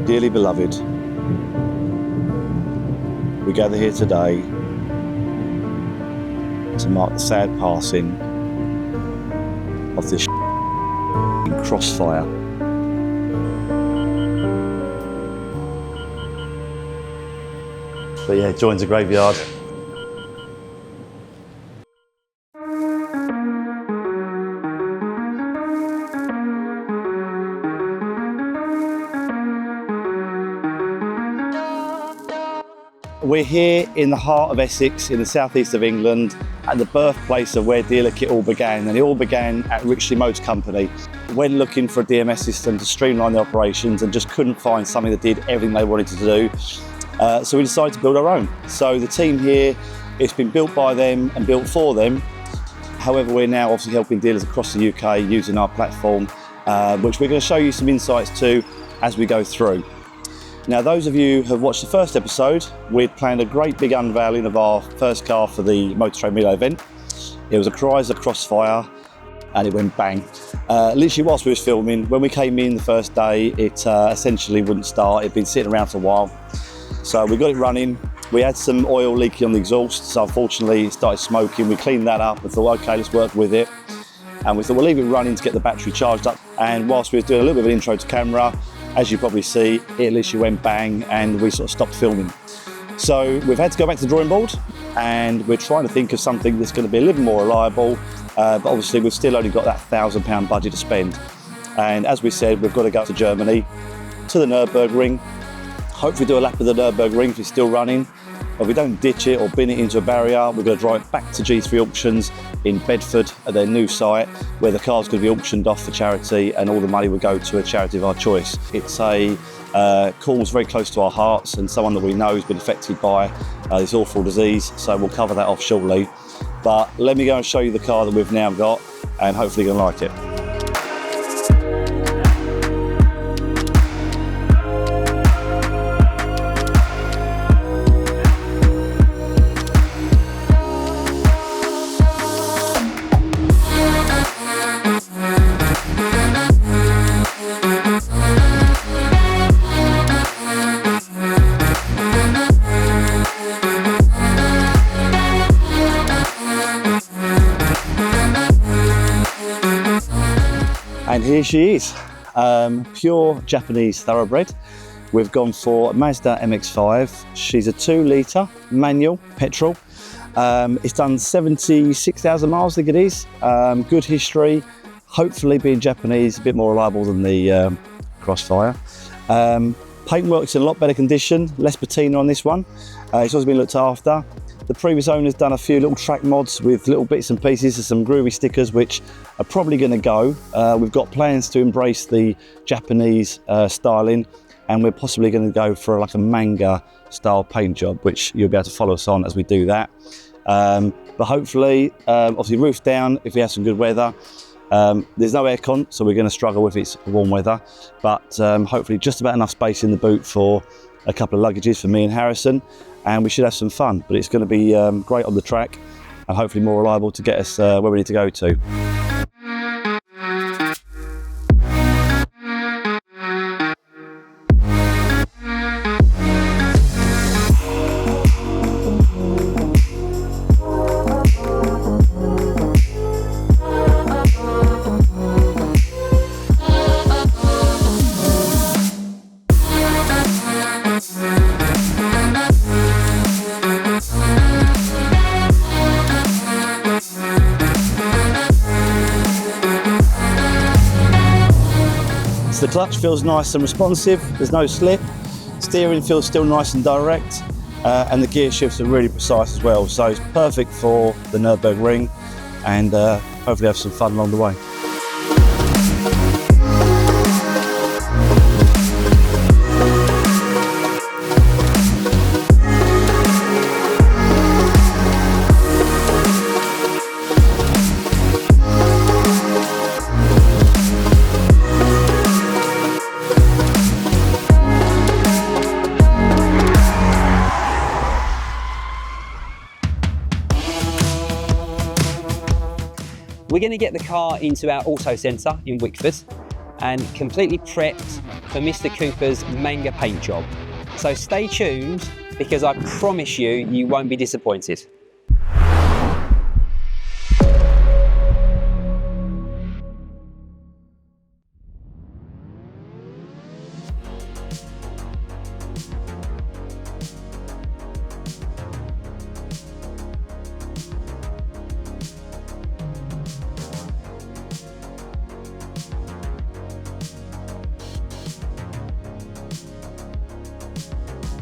Dearly beloved, we gather here today to mark the sad passing of this Crossfire. But yeah, joins the graveyard. We're here in the heart of Essex, in the southeast of England, at the birthplace of where Dealerkit all began, and it all began at Richlee Motor Company when looking for a DMS system to streamline the operations and just couldn't find something that did everything they wanted to do. So we decided to build our own. So the team here, it's been built by them and built for them. However, we're now obviously helping dealers across the UK using our platform, which we're going to show you some insights to as we go through. Now, those of you who have watched the first episode, we'd planned a great big unveiling of our first car for the Motor Trade Mille event. It was a Chrysler Crossfire, and it went bang. Literally whilst we was filming, when we came in the first day, it essentially wouldn't start. It'd been sitting around for a while. So we got it running. We had some oil leaking on the exhaust, so unfortunately it started smoking. We cleaned that up and thought, okay, let's work with it. And we thought we'll leave it running to get the battery charged up. And whilst we were doing a little bit of an intro to camera, as you probably see, it literally went bang and we sort of stopped filming. So we've had to go back to the drawing board, and we're trying to think of something that's going to be a little more reliable, but obviously we've still only got that £1,000 budget to spend. And as we said, we've got to go to Germany, to the Nürburgring, hopefully do a lap of the Nürburgring if it's still running. If we don't ditch it or bin it into a barrier, we're going to drive it back to G3 Auctions in Bedford at their new site, where the car's going to be auctioned off for charity, and all the money will go to a charity of our choice. It's a cause very close to our hearts, and someone that we know has been affected by this awful disease, so we'll cover that off shortly. But let me go and show you the car that we've now got, and hopefully you're going to like it. And here she is, pure Japanese thoroughbred. We've gone for a Mazda MX5. She's a 2-litre manual petrol. It's done 76,000 miles, I think it is. Good history, hopefully being Japanese, a bit more reliable than the Crossfire. Paintwork's in a lot better condition, less patina on this one. It's also been looked after. The previous owner's done a few little track mods with little bits and pieces of some groovy stickers, which are probably going to go. We've got plans to embrace the Japanese styling, and we're possibly going to go for like a manga style paint job, which you'll be able to follow us on as we do that. But hopefully, obviously roof's down if we have some good weather. There's no aircon, so we're going to struggle if it's warm weather, but hopefully just about enough space in the boot for a couple of luggages for me and Harrison, and we should have some fun. But it's going to be great on the track, and hopefully more reliable to get us where we need to go to. The clutch feels nice and responsive, there's no slip. Steering feels still nice and direct, and the gear shifts are really precise as well. So it's perfect for the Nürburgring, and hopefully have some fun along the way. We're going to get the car into our Auto Center in Wickford. and completely prepped for Mr. Cooper's manga paint job. So stay tuned, because I promise you, you won't be disappointed.